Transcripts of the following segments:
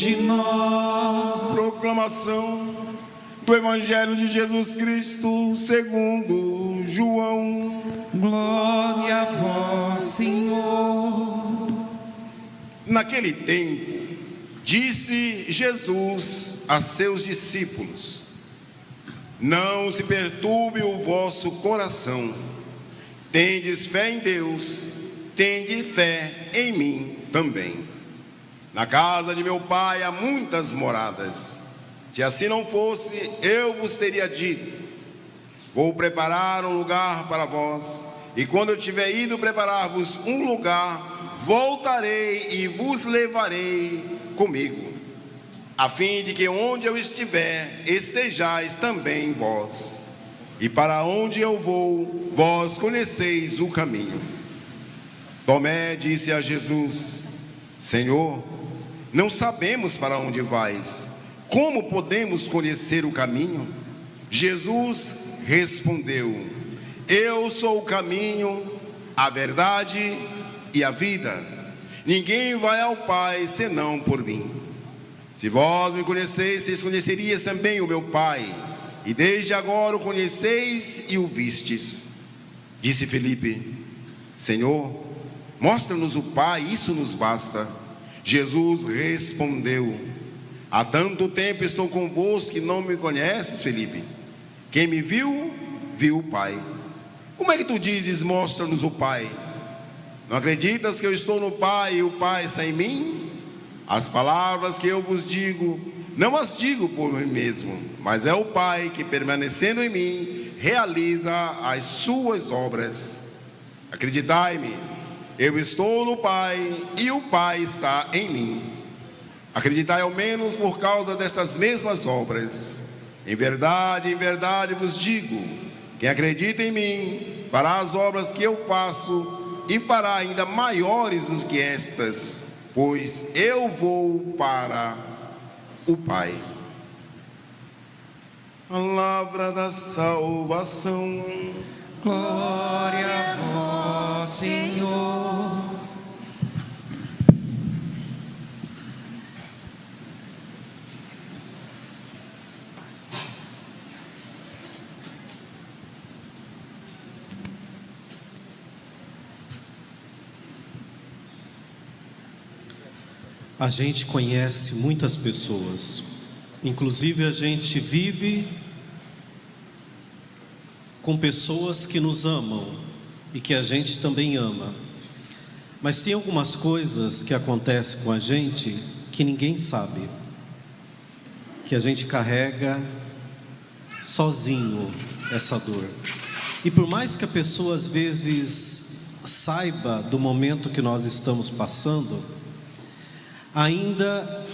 de nós. Proclamação do Evangelho de Jesus Cristo segundo João. Glória a vós, Senhor. Naquele tempo, disse Jesus a seus discípulos: não se perturbe o vosso coração. Tendes fé em Deus, tende fé em mim também. Na casa de meu Pai há muitas moradas. Se assim não fosse, eu vos teria dito: vou preparar um lugar para vós, e quando eu tiver ido preparar-vos um lugar, voltarei e vos levarei comigo, a fim de que onde eu estiver, estejais também vós. E para onde eu vou, vós conheceis o caminho. Tomé disse a Jesus: Senhor, não sabemos para onde vais. Como podemos conhecer o caminho? Jesus respondeu: eu sou o caminho, a verdade e a vida. Ninguém vai ao Pai senão por mim. Se vós me conhecesseis, conhecerias também o meu Pai, e desde agora o conheceis e o vistes. Disse Felipe: Senhor, mostra-nos o Pai, isso nos basta. Jesus respondeu: há tanto tempo estou convosco que não me conheces, Felipe. Quem me viu, viu o Pai. Como é que tu dizes: mostra-nos o Pai? Não acreditas que eu estou no Pai e o Pai está em mim? As palavras que eu vos digo, não as digo por mim mesmo, mas é o Pai que, permanecendo em mim, realiza as suas obras. Acreditai-me, eu estou no Pai e o Pai está em mim. Acreditai ao menos por causa destas mesmas obras. Em verdade vos digo: quem acredita em mim fará as obras que eu faço e fará ainda maiores do que estas, pois eu vou para o Pai. Palavra da salvação. Glória a vós, Senhor. A gente conhece muitas pessoas, inclusive a gente vive com pessoas que nos amam e que a gente também ama. Mas tem algumas coisas que acontecem com a gente que ninguém sabe, que a gente carrega sozinho essa dor. E por mais que a pessoa às vezes saiba do momento que nós estamos passando, ainda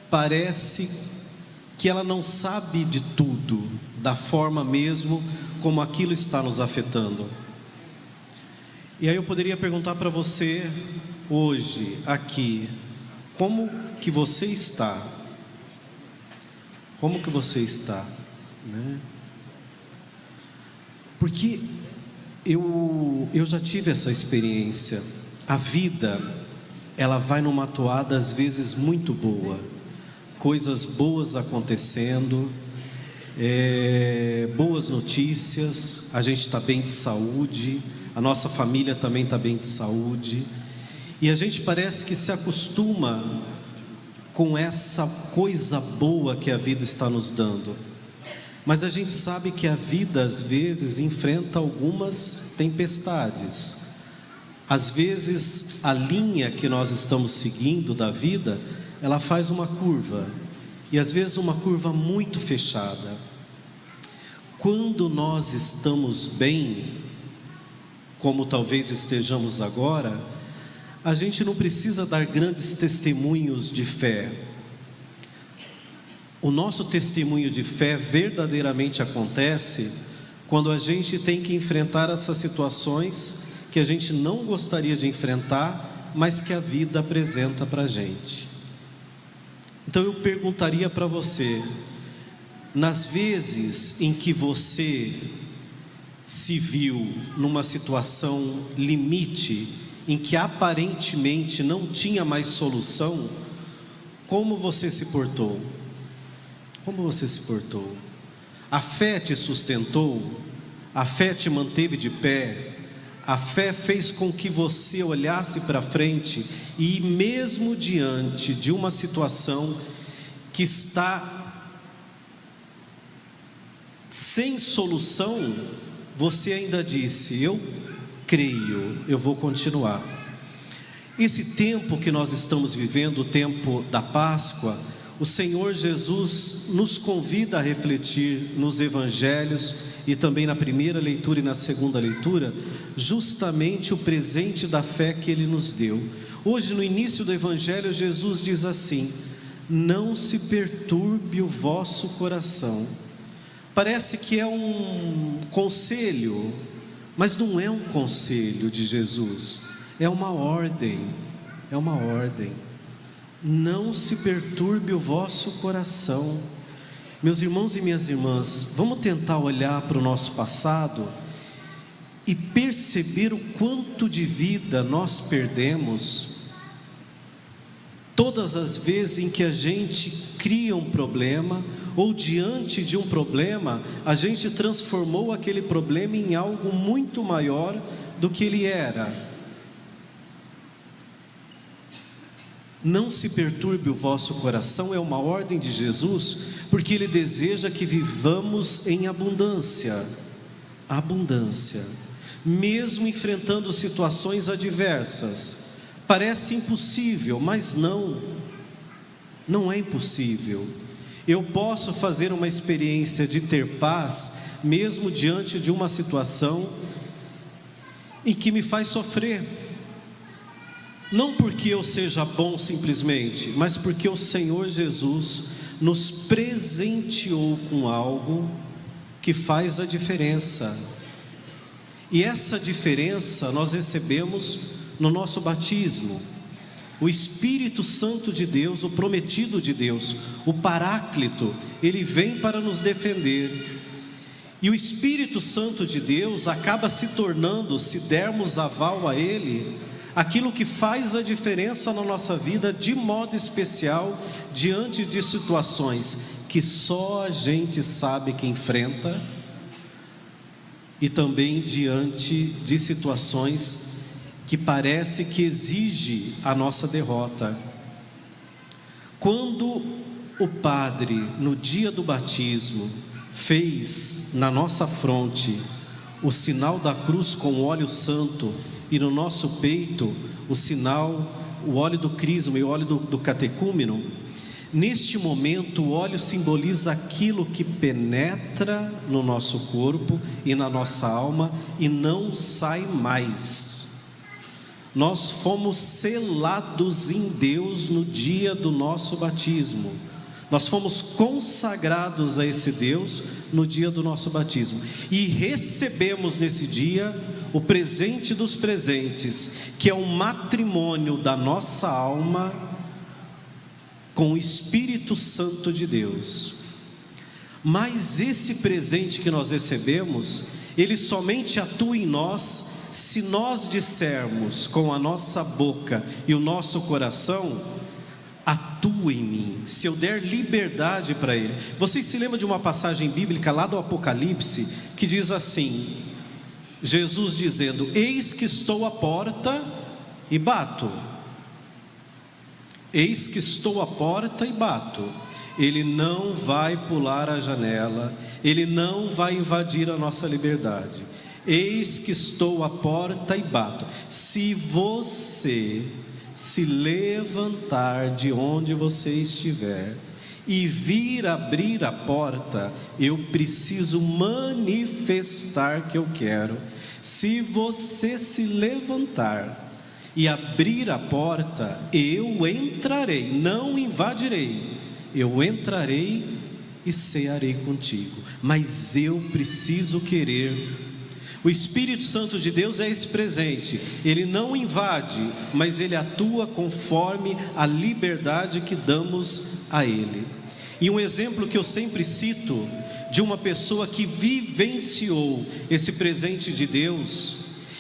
parece que ela não sabe de tudo, da forma mesmo como aquilo está nos afetando. E aí eu poderia perguntar para você hoje, aqui, como que você está? Como que você está, né? Porque eu já tive essa experiência. A vida, ela vai numa toada às vezes muito boa, coisas boas acontecendo, boas notícias, a gente está bem de saúde, a nossa família também está bem de saúde, e a gente parece que se acostuma com essa coisa boa que a vida está nos dando. Mas a gente sabe que a vida às vezes enfrenta algumas tempestades. Às vezes a linha que nós estamos seguindo da vida, ela faz uma curva, e às vezes uma curva muito fechada. Quando nós estamos bem, como talvez estejamos agora, a gente não precisa dar grandes testemunhos de fé. O nosso testemunho de fé verdadeiramente acontece quando a gente tem que enfrentar essas situações que a gente não gostaria de enfrentar, mas que a vida apresenta para a gente. Então eu perguntaria para você, nas vezes em que você se viu numa situação limite, em que aparentemente não tinha mais solução, como você se portou? Como você se portou? A fé te sustentou? A fé te manteve de pé? A fé fez com que você olhasse para frente e mesmo diante de uma situação que está sem solução, você ainda disse: eu creio, eu vou continuar. Esse tempo que nós estamos vivendo, o tempo da Páscoa, o Senhor Jesus nos convida a refletir nos evangelhos e também na primeira leitura e na segunda leitura, justamente o presente da fé que Ele nos deu. Hoje, no início do evangelho, Jesus diz assim: não se perturbe o vosso coração. Parece que é um conselho, mas não é um conselho de Jesus, é uma ordem, é uma ordem. Não se perturbe o vosso coração. Meus irmãos e minhas irmãs, vamos tentar olhar para o nosso passado e perceber o quanto de vida nós perdemos todas as vezes em que a gente cria um problema, ou diante de um problema, a gente transformou aquele problema em algo muito maior do que ele era. Não se perturbe o vosso coração é uma ordem de Jesus, porque Ele deseja que vivamos em abundância. Abundância. Mesmo enfrentando situações adversas. Parece impossível, mas não é impossível. Eu posso fazer uma experiência de ter paz, mesmo diante de uma situação em que me faz sofrer. Não porque eu seja bom simplesmente, mas porque o Senhor Jesus nos presenteou com algo que faz a diferença. E essa diferença nós recebemos no nosso batismo. O Espírito Santo de Deus, o prometido de Deus, o Paráclito, ele vem para nos defender. E o Espírito Santo de Deus acaba se tornando, se dermos aval a ele, aquilo que faz a diferença na nossa vida, de modo especial, diante de situações que só a gente sabe que enfrenta, e também diante de situações que parece que exige a nossa derrota. Quando o padre, no dia do batismo, fez na nossa fronte o sinal da cruz com óleo santo, e no nosso peito o sinal, o óleo do crisma e o óleo do catecúmeno, neste momento o óleo simboliza aquilo que penetra no nosso corpo e na nossa alma e não sai mais. Nós fomos selados em Deus no dia do nosso batismo. Nós fomos consagrados a esse Deus no dia do nosso batismo. E recebemos nesse dia o presente dos presentes, que é o matrimônio da nossa alma com o Espírito Santo de Deus. Mas esse presente que nós recebemos, ele somente atua em nós se nós dissermos com a nossa boca e o nosso coração: atua em mim, se eu der liberdade para Ele. Vocês se lembram de uma passagem bíblica lá do Apocalipse, que diz assim, Jesus dizendo: eis que estou à porta e bato. Eis que estou à porta e bato. Ele não vai pular a janela, Ele não vai invadir a nossa liberdade. Eis que estou à porta e bato. Se você se levantar de onde você estiver e vir abrir a porta, eu preciso manifestar que eu quero. Se você se levantar e abrir a porta, eu entrarei, não invadirei, eu entrarei e cearei contigo, mas eu preciso querer. O Espírito Santo de Deus é esse presente, ele não invade, mas ele atua conforme a liberdade que damos a ele. E um exemplo que eu sempre cito, de uma pessoa que vivenciou esse presente de Deus,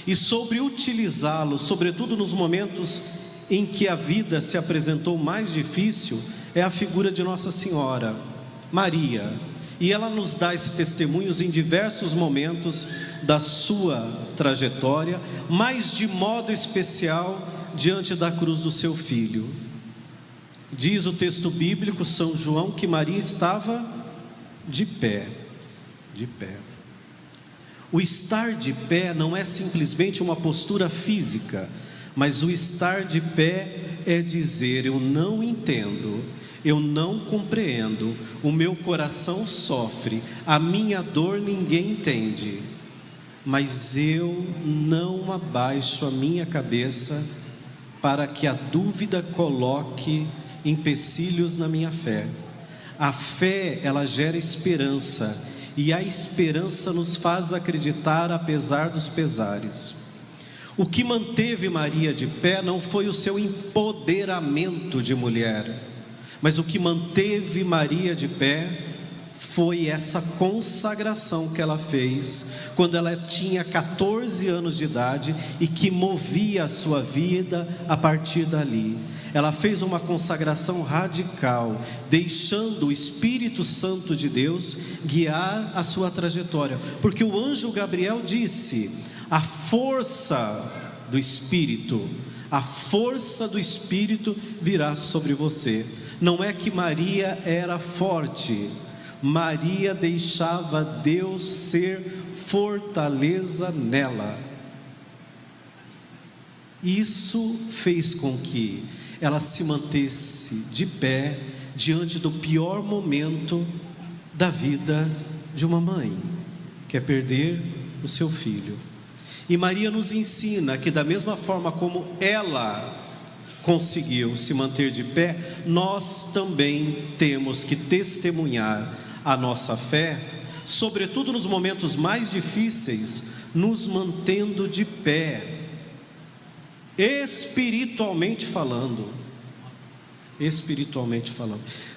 e soube utilizá-lo, sobretudo nos momentos em que a vida se apresentou mais difícil, é a figura de Nossa Senhora, Maria. E ela nos dá esses testemunhos em diversos momentos da sua trajetória, mas de modo especial diante da cruz do seu filho. Diz o texto bíblico, São João, que Maria estava de pé, de pé. O estar de pé não é simplesmente uma postura física, mas o estar de pé é dizer: eu não entendo, eu não compreendo, o meu coração sofre, a minha dor ninguém entende, mas eu não abaixo a minha cabeça para que a dúvida coloque empecilhos na minha fé. A fé, ela gera esperança, e a esperança nos faz acreditar apesar dos pesares. O que manteve Maria de pé não foi o seu empoderamento de mulher, mas o que manteve Maria de pé foi essa consagração que ela fez quando ela tinha 14 anos de idade e que movia a sua vida a partir dali. Ela fez uma consagração radical, deixando o Espírito Santo de Deus guiar a sua trajetória, porque o anjo Gabriel disse: a força do Espírito virá sobre você. Não é que Maria era forte, Maria deixava Deus ser fortaleza nela. Isso fez com que ela se mantesse de pé diante do pior momento da vida de uma mãe, que é perder o seu filho. E Maria nos ensina que, da mesma forma como ela conseguiu se manter de pé, nós também temos que testemunhar a nossa fé, sobretudo nos momentos mais difíceis, nos mantendo de pé, espiritualmente falando.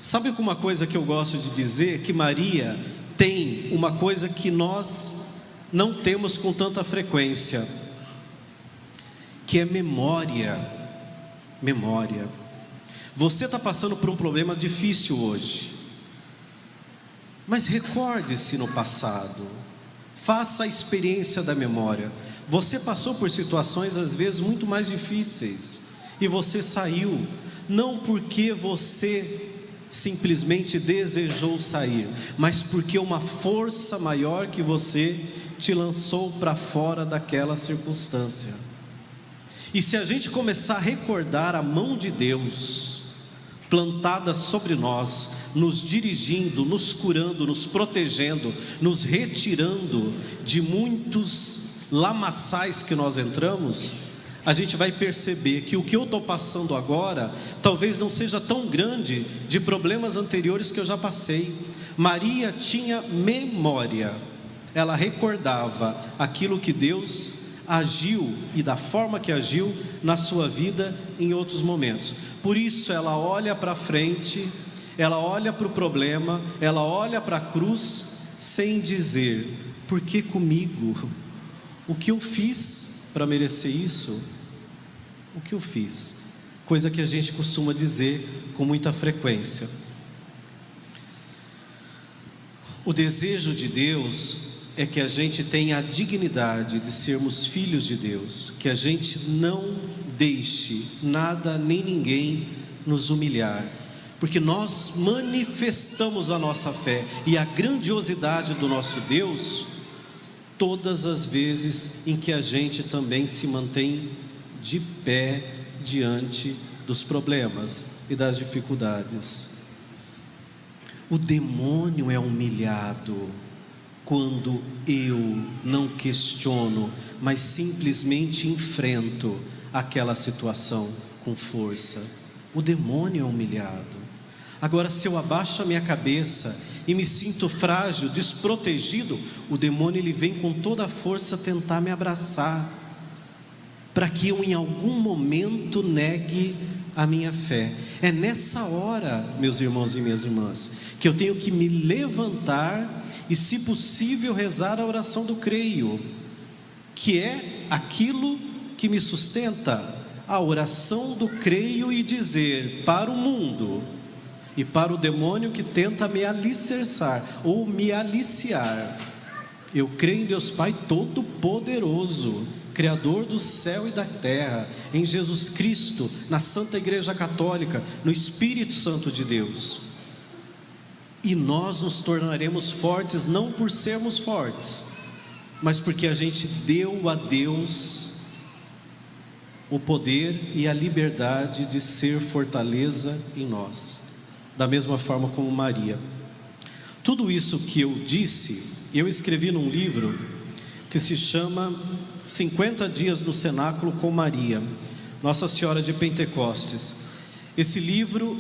Sabe uma coisa que eu gosto de dizer? Que Maria tem uma coisa que nós não temos com tanta frequência, que é memória. Você está passando por um problema difícil hoje, mas recorde-se no passado, faça a experiência da memória. Você passou por situações às vezes muito mais difíceis, e você saiu, não porque você simplesmente desejou sair, mas porque uma força maior que você te lançou para fora daquela circunstância. E se a gente começar a recordar a mão de Deus plantada sobre nós, nos dirigindo, nos curando, nos protegendo, nos retirando de muitos lamaçais que nós entramos, a gente vai perceber que o que eu estou passando agora talvez não seja tão grande de problemas anteriores que eu já passei. Maria tinha memória, ela recordava aquilo que Deus agiu e da forma que agiu na sua vida em outros momentos. Por isso ela olha para frente, ela olha para o problema, ela olha para a cruz sem dizer: por que comigo? O que eu fiz para merecer isso? O que eu fiz? Coisa que a gente costuma dizer com muita frequência. O desejo de Deus é que a gente tenha a dignidade de sermos filhos de Deus, que a gente não deixe nada nem ninguém nos humilhar, porque nós manifestamos a nossa fé e a grandiosidade do nosso Deus todas as vezes em que a gente também se mantém de pé diante dos problemas e das dificuldades. O demônio é humilhado quando eu não questiono, mas simplesmente enfrento aquela situação com força. O demônio é humilhado. Agora, se eu abaixo a minha cabeça e me sinto frágil, desprotegido, o demônio ele vem com toda a força tentar me abraçar, para que eu em algum momento negue a minha fé. É nessa hora, meus irmãos e minhas irmãs, que eu tenho que me levantar e, se possível, rezar a oração do creio, que é aquilo que me sustenta, a oração do creio, e dizer para o mundo e para o demônio que tenta me alicerçar ou me aliciar. Eu creio em Deus Pai Todo-Poderoso, Criador do céu e da terra, em Jesus Cristo, na Santa Igreja Católica, no Espírito Santo de Deus. E nós nos tornaremos fortes não por sermos fortes, mas porque a gente deu a Deus o poder e a liberdade de ser fortaleza em nós, da mesma forma como Maria. Tudo isso que eu disse, eu escrevi num livro que se chama 50 Dias no Cenáculo com Maria, Nossa Senhora de Pentecostes. Esse livro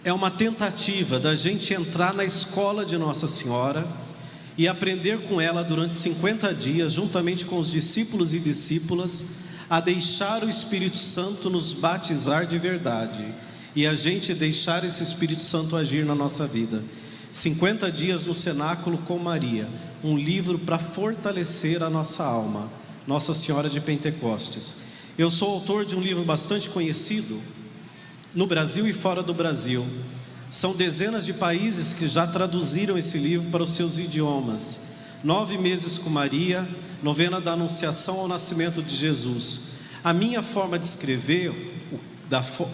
é uma tentativa da gente entrar na escola de Nossa Senhora e aprender com ela durante 50 dias, juntamente com os discípulos e discípulas, a deixar o Espírito Santo nos batizar de verdade e a gente deixar esse Espírito Santo agir na nossa vida. 50 Dias no Cenáculo com Maria, um livro para fortalecer a nossa alma, Nossa Senhora de Pentecostes. Eu sou autor de um livro bastante conhecido no Brasil e fora do Brasil. São dezenas de países que já traduziram esse livro para os seus idiomas. 9 meses com Maria, novena da Anunciação ao Nascimento de Jesus. A minha forma de escrever,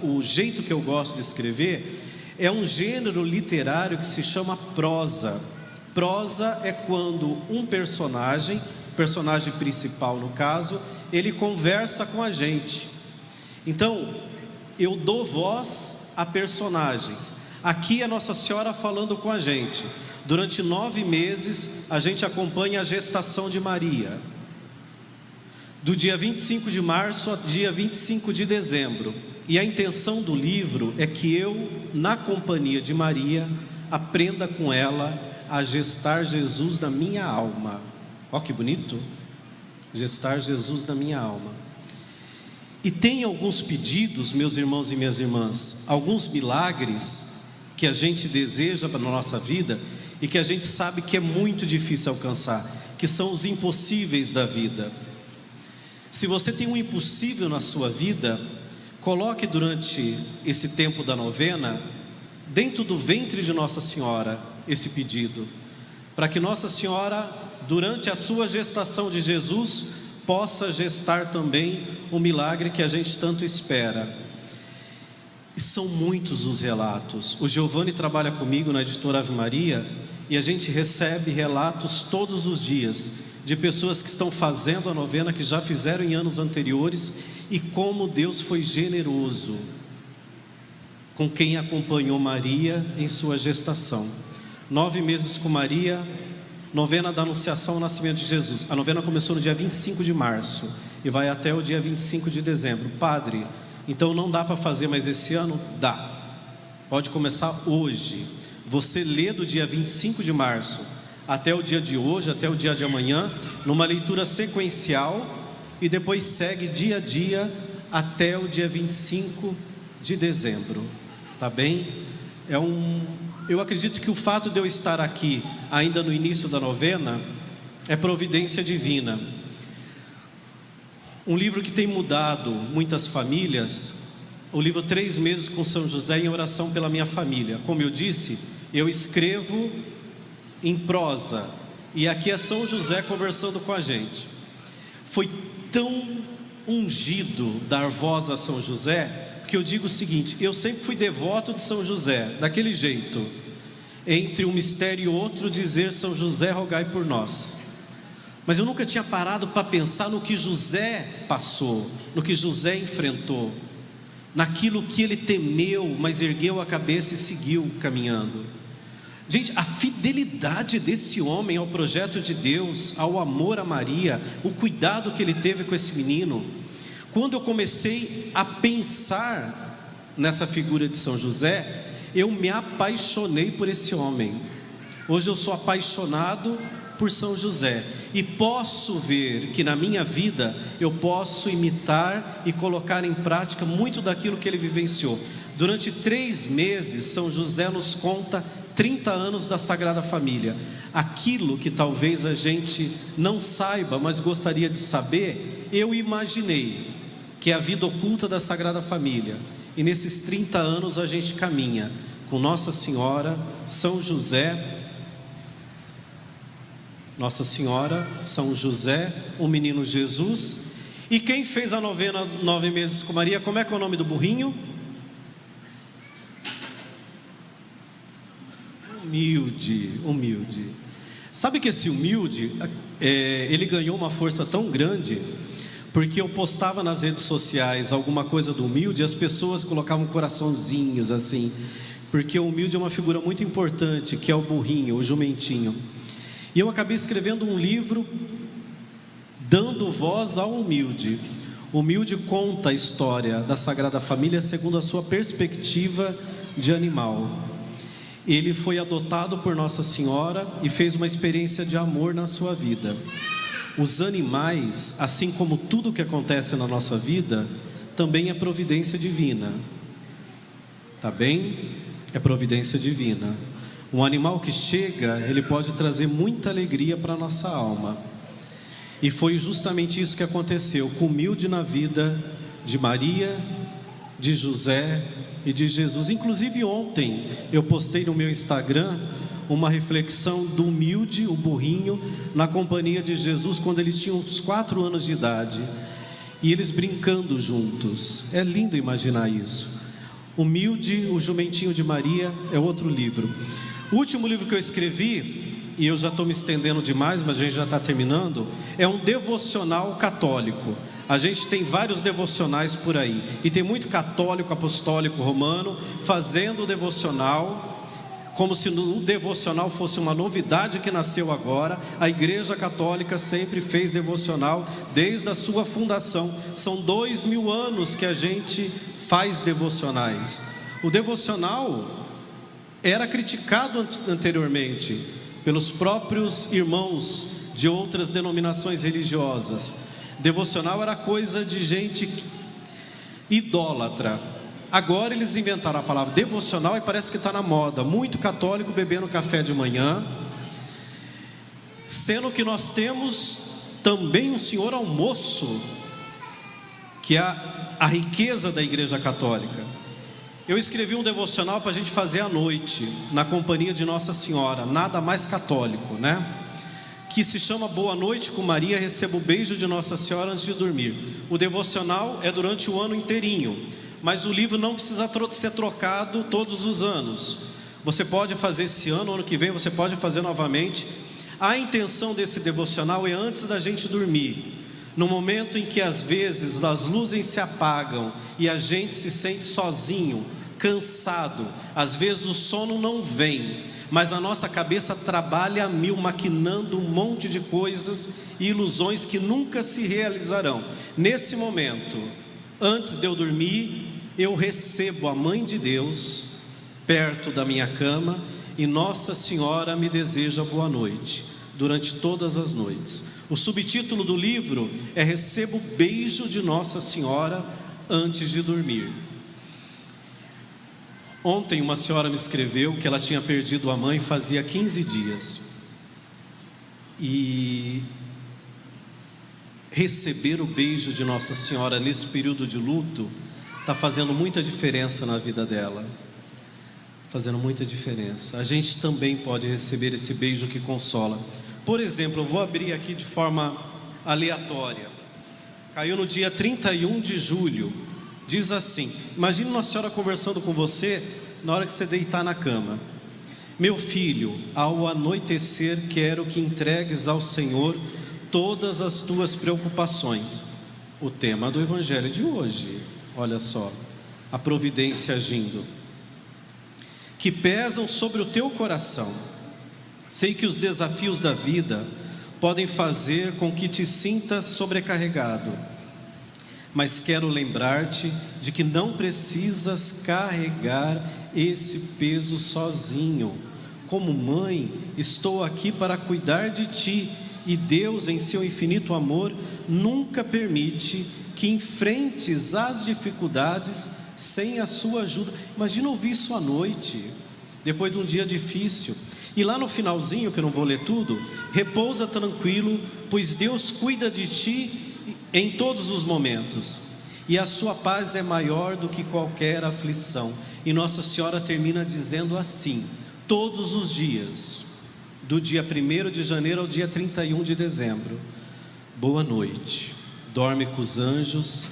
o jeito que eu gosto de escrever, é um gênero literário que se chama prosa. Prosa é quando um personagem principal no caso, ele conversa com a gente. Então, eu dou voz a personagens. Aqui é Nossa Senhora falando com a gente. Durante 9 meses, a gente acompanha a gestação de Maria, do dia 25 de março ao dia 25 de dezembro. E a intenção do livro é que eu, na companhia de Maria, aprenda com ela a gestar Jesus na minha alma. Ó, que bonito! Gestar Jesus na minha alma. E tem alguns pedidos, meus irmãos e minhas irmãs, alguns milagres que a gente deseja para a nossa vida e que a gente sabe que é muito difícil alcançar, que são os impossíveis da vida. Se você tem um impossível na sua vida, coloque durante esse tempo da novena, dentro do ventre de Nossa Senhora, esse pedido, para que Nossa Senhora, durante a sua gestação de Jesus, possa gestar também o milagre que a gente tanto espera. E são muitos os relatos. O Giovanni trabalha comigo na editora Ave Maria e a gente recebe relatos todos os dias de pessoas que estão fazendo a novena, que já fizeram em anos anteriores, e como Deus foi generoso com quem acompanhou Maria em sua gestação. 9 meses com Maria, novena da Anunciação ao Nascimento de Jesus. A novena começou no dia 25 de março e vai até o dia 25 de dezembro. Padre, então não dá para fazer mais esse ano? Dá. Pode começar hoje. Você lê do dia 25 de março até o dia de hoje, até o dia de amanhã, numa leitura sequencial, e depois segue dia a dia até o dia 25 de dezembro. Tá bem? Eu acredito que o fato de eu estar aqui ainda no início da novena é providência divina. Um livro que tem mudado muitas famílias, o livro 3 meses com São José em oração pela minha família. Como eu disse, eu escrevo em prosa, e aqui é São José conversando com a gente. Foi tão ungido dar voz a São José, que eu digo o seguinte: eu sempre fui devoto de São José, daquele jeito, entre um mistério e outro, dizer: São José, rogai por nós. Mas eu nunca tinha parado para pensar no que José passou, no que José enfrentou, naquilo que ele temeu, mas ergueu a cabeça e seguiu caminhando. Gente, a fidelidade desse homem ao projeto de Deus, ao amor a Maria, o cuidado que ele teve com esse menino. Quando eu comecei a pensar nessa figura de São José, eu me apaixonei por esse homem. Hoje eu sou apaixonado por São José e posso ver que na minha vida eu posso imitar e colocar em prática muito daquilo que ele vivenciou. Durante 3 meses, São José nos conta 30 anos da Sagrada Família. Aquilo que talvez a gente não saiba, mas gostaria de saber, eu imaginei que é a vida oculta da Sagrada Família. E nesses 30 anos a gente caminha. com Nossa Senhora, São José, Nossa Senhora, São José, o menino Jesus. E quem fez a novena 9 meses com Maria, como é que é o nome do burrinho? Humilde. Sabe que esse humilde, ele ganhou uma força tão grande, porque eu postava nas redes sociais alguma coisa do humilde, e as pessoas colocavam coraçãozinhos assim, porque o humilde é uma figura muito importante, que é o burrinho, o jumentinho. E eu acabei escrevendo um livro dando voz ao humilde. O humilde conta a história da Sagrada Família segundo a sua perspectiva de animal. Ele foi adotado por Nossa Senhora e fez uma experiência de amor na sua vida. Os animais, assim como tudo que acontece na nossa vida, também é providência divina. Tá bem? É providência divina. Um animal que chega, ele pode trazer muita alegria para a nossa alma. E foi justamente isso que aconteceu com o humilde na vida de Maria, de José e de Jesus. Inclusive ontem eu postei no meu Instagram uma reflexão do humilde, o burrinho, na companhia de Jesus, quando eles tinham uns 4 anos de idade, e eles brincando juntos. É lindo imaginar isso. Humilde, o jumentinho de Maria, é outro livro. O último livro que eu escrevi, e eu já estou me estendendo demais, mas a gente já está terminando, é um devocional católico. A gente tem vários devocionais por aí, e tem muito católico, apostólico, romano, fazendo o devocional, como se o devocional fosse uma novidade que nasceu agora. A Igreja Católica sempre fez devocional desde a sua fundação. São 2000 anos que a gente faz devocionais. O devocional era criticado anteriormente pelos próprios irmãos de outras denominações religiosas. Devocional era coisa de gente idólatra. Agora eles inventaram a palavra devocional e parece que está na moda. Muito católico bebendo café de manhã, sendo que nós temos também um senhor almoço, que é a riqueza da Igreja Católica. Eu escrevi um devocional para a gente fazer à noite, na companhia de Nossa Senhora, nada mais católico, né? Que se chama Boa Noite com Maria, receba o beijo de Nossa Senhora antes de dormir. O devocional é durante o ano inteirinho, mas o livro não precisa ser trocado todos os anos. Você pode fazer esse ano, ano que vem você pode fazer novamente. A intenção desse devocional é antes da gente dormir, no momento em que às vezes as luzes se apagam e a gente se sente sozinho, cansado. Às vezes o sono não vem, mas a nossa cabeça trabalha a mil, maquinando um monte de coisas e ilusões que nunca se realizarão. Nesse momento, antes de eu dormir, eu recebo a Mãe de Deus perto da minha cama, e Nossa Senhora me deseja boa noite durante todas as noites. O subtítulo do livro é Receba o beijo de Nossa Senhora antes de dormir. Ontem uma senhora me escreveu que ela tinha perdido a mãe fazia 15 dias. E receber o beijo de Nossa Senhora nesse período de luto está fazendo muita diferença na vida dela. Fazendo muita diferença. A gente também pode receber esse beijo que consola. Por exemplo, eu vou abrir aqui de forma aleatória. Caiu no dia 31 de julho. Diz assim: imagine Nossa Senhora conversando com você na hora que você deitar na cama. Meu filho, ao anoitecer quero que entregues ao Senhor todas as tuas preocupações. O tema do Evangelho de hoje, olha só, a providência agindo, que pesam sobre o teu coração. Sei que os desafios da vida podem fazer com que te sintas sobrecarregado, mas quero lembrar-te de que não precisas carregar esse peso sozinho. Como mãe, estou aqui para cuidar de ti, e Deus, em seu infinito amor, nunca permite que enfrentes as dificuldades sem a sua ajuda. Imagina ouvir isso à noite, depois de um dia difícil. E lá no finalzinho, que eu não vou ler tudo, repousa tranquilo, pois Deus cuida de ti em todos os momentos. e a sua paz é maior do que qualquer aflição. E Nossa Senhora termina dizendo assim: todos os dias, do dia 1º de janeiro ao dia 31 de dezembro, boa noite, dorme com os anjos,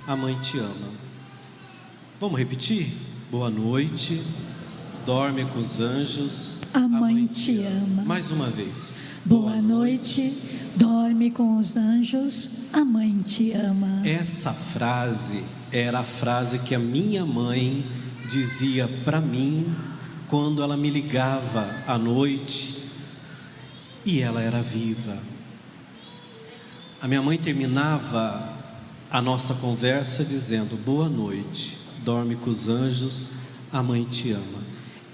a mãe te ama. Vamos repetir? Boa noite, dorme com os anjos, a mãe te ama. Mais uma vez. Boa noite, dorme com os anjos, a mãe te ama. Essa frase era a frase que a minha mãe dizia para mim quando ela me ligava à noite e ela era viva. A minha mãe terminava a nossa conversa dizendo: boa noite, dorme com os anjos, a mãe te ama.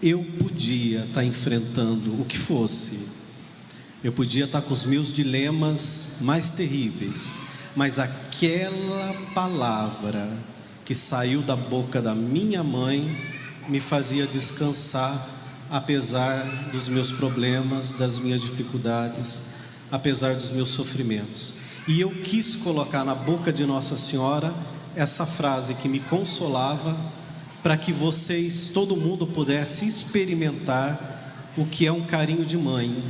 Eu podia estar enfrentando o que fosse, eu podia estar com os meus dilemas mais terríveis, mas aquela palavra que saiu da boca da minha mãe me fazia descansar, apesar dos meus problemas, das minhas dificuldades, apesar dos meus sofrimentos. E eu quis colocar na boca de Nossa Senhora essa frase que me consolava, para que vocês, todo mundo, pudesse experimentar o que é um carinho de mãe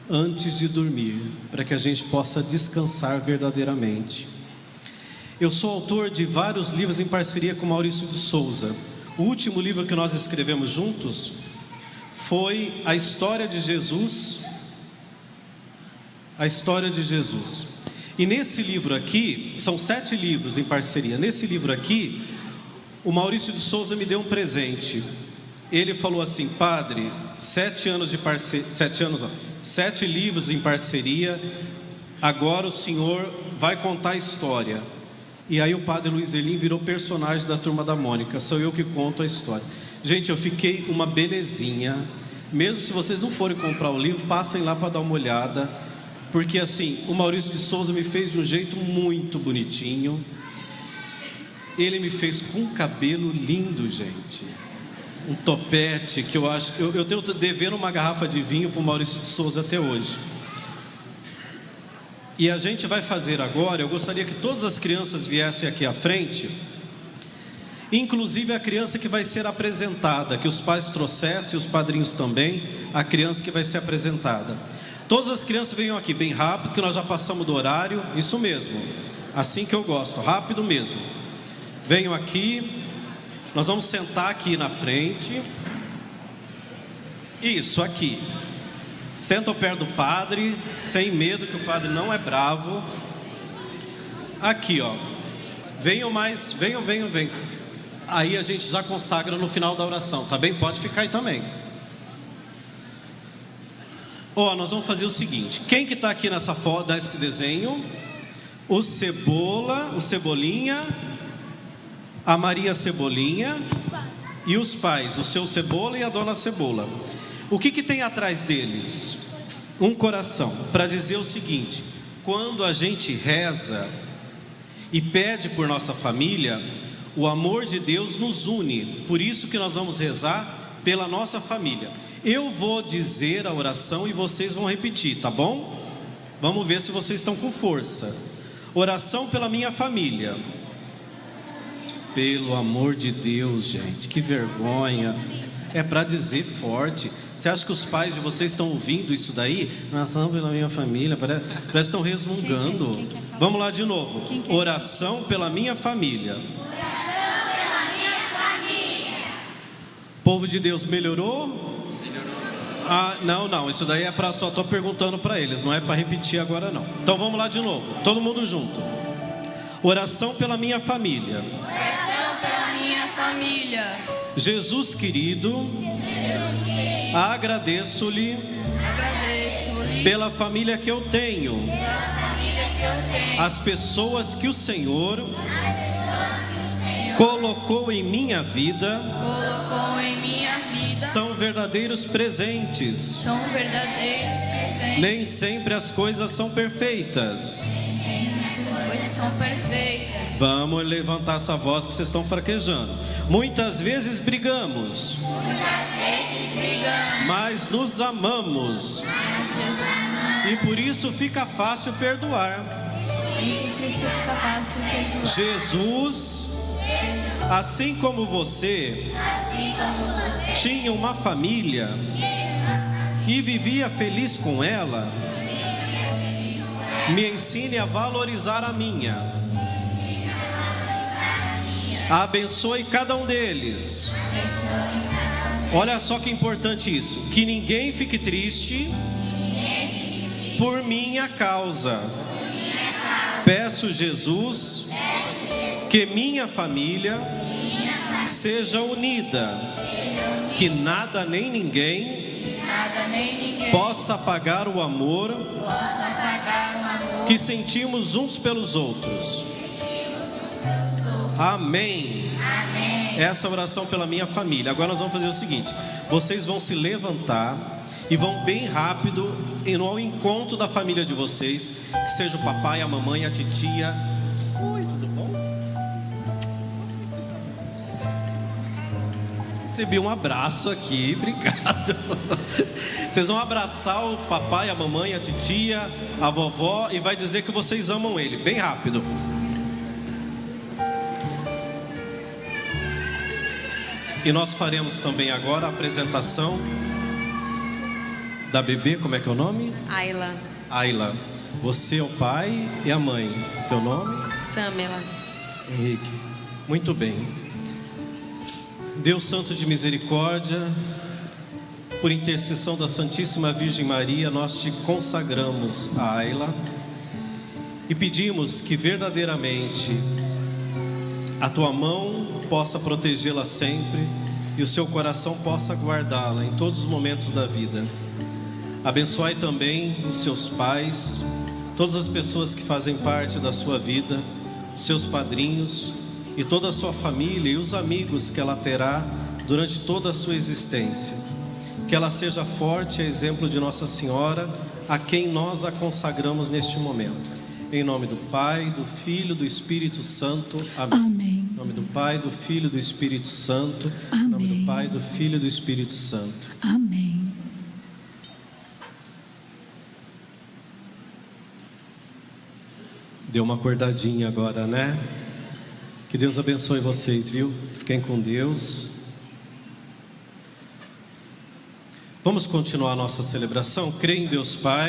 antes de dormir, para que a gente possa descansar verdadeiramente. Eu sou autor de vários livros em parceria com Maurício de Souza. O último livro que nós escrevemos juntos foi A História de Jesus. A História de Jesus. E nesse livro aqui, são 7 livros em parceria. Nesse livro aqui, o Maurício de Souza me deu um presente. Ele falou assim: padre, 7 livros em parceria, agora o senhor vai contar a história. E aí o padre Luiz Elim virou personagem da Turma da Mônica, sou eu que conto a história. Gente, eu fiquei uma belezinha. Mesmo se vocês não forem comprar o livro, passem lá para dar uma olhada, porque assim, o Maurício de Souza me fez de um jeito muito bonitinho. Ele me fez com um cabelo lindo, gente, um topete que eu acho, eu tenho devendo uma garrafa de vinho para o Maurício de Souza até hoje. E a gente vai fazer agora, eu gostaria que todas as crianças viessem aqui à frente, inclusive a criança que vai ser apresentada, que os pais trouxessem, os padrinhos também, a criança que vai ser apresentada. Todas as crianças venham aqui bem rápido, que nós já passamos do horário, isso mesmo, assim que eu gosto, rápido mesmo. Venham aqui, nós vamos sentar aqui na frente, isso, aqui. Senta perto do padre, sem medo, que o padre não é bravo. Aqui, ó. Venham mais, venham. Aí a gente já consagra no final da oração, tá bem? Pode ficar aí também. Ó, nós vamos fazer o seguinte: quem que tá aqui nessa foto, nesse desenho? O Cebolinha, a Maria Cebolinha e os pais, o seu Cebola e a dona Cebola. O que tem atrás deles? Um coração, para dizer o seguinte: quando a gente reza e pede por nossa família, o amor de Deus nos une. Por isso que nós vamos rezar pela nossa família. Eu vou dizer a oração e vocês vão repetir, tá bom? Vamos ver se vocês estão com força. Oração pela minha família. Pelo amor de Deus, gente, que vergonha. É para dizer forte. Você acha que os pais de vocês estão ouvindo isso daí? Oração pela minha família, parece que estão resmungando. Vamos lá de novo. Oração pela minha família. Oração pela minha família. Povo de Deus, melhorou? Ah, não, isso daí é para, só estou perguntando para eles, não é para repetir agora não. Então vamos lá de novo, todo mundo junto. Oração pela minha família. Oração pela minha família. Jesus querido, agradeço-lhe pela família que eu tenho, as pessoas que o Senhor colocou em minha vida, são verdadeiros presentes. Nem sempre as coisas são perfeitas. Vamos levantar essa voz que vocês estão fraquejando. Muitas vezes brigamos, mas nos amamos. E por isso fica fácil perdoar. em que Cristo fica fácil perdoar. Jesus, assim como você, tinha uma família e vivia feliz com ela, me ensine a valorizar a minha. Abençoe cada um deles. Olha só que importante isso. Que ninguém fique triste por minha causa. Peço, Jesus, que minha família seja unida, que nada nem ninguém possa apagar o amor que sentimos uns pelos outros. Amém. Essa oração pela minha família. Agora nós vamos fazer o seguinte: vocês vão se levantar e vão bem rápido ao encontro da família de vocês, que seja o papai, a mamãe, a titia. Oi, tudo bom? Recebi um abraço aqui, obrigado. Vocês vão abraçar o papai, a mamãe, a titia, a vovó e vai dizer que vocês amam ele, bem rápido. E nós faremos também agora a apresentação da bebê. Como é que é o nome? Ayla. Ayla. Você é o pai e a mãe. Teu nome? Samela. Henrique. Muito bem. Deus Santo de Misericórdia, por intercessão da Santíssima Virgem Maria, nós te consagramos a Ayla e pedimos que verdadeiramente a tua mão possa protegê-la sempre e o seu coração possa guardá-la em todos os momentos da vida. Abençoai também os seus pais, todas as pessoas que fazem parte da sua vida, os seus padrinhos e toda a sua família e os amigos que ela terá durante toda a sua existência. Que ela seja forte, a exemplo de Nossa Senhora, a quem nós a consagramos neste momento. Em nome do Pai, do Filho, do Espírito Santo. Amém. Amém. Em nome do Pai, do Filho e do Espírito Santo. Amém. Em nome do Pai, do Filho e do Espírito Santo. Amém. Deu uma acordadinha agora, né? Que Deus abençoe vocês, viu? Fiquem com Deus. Vamos continuar a nossa celebração. Creio em Deus Pai.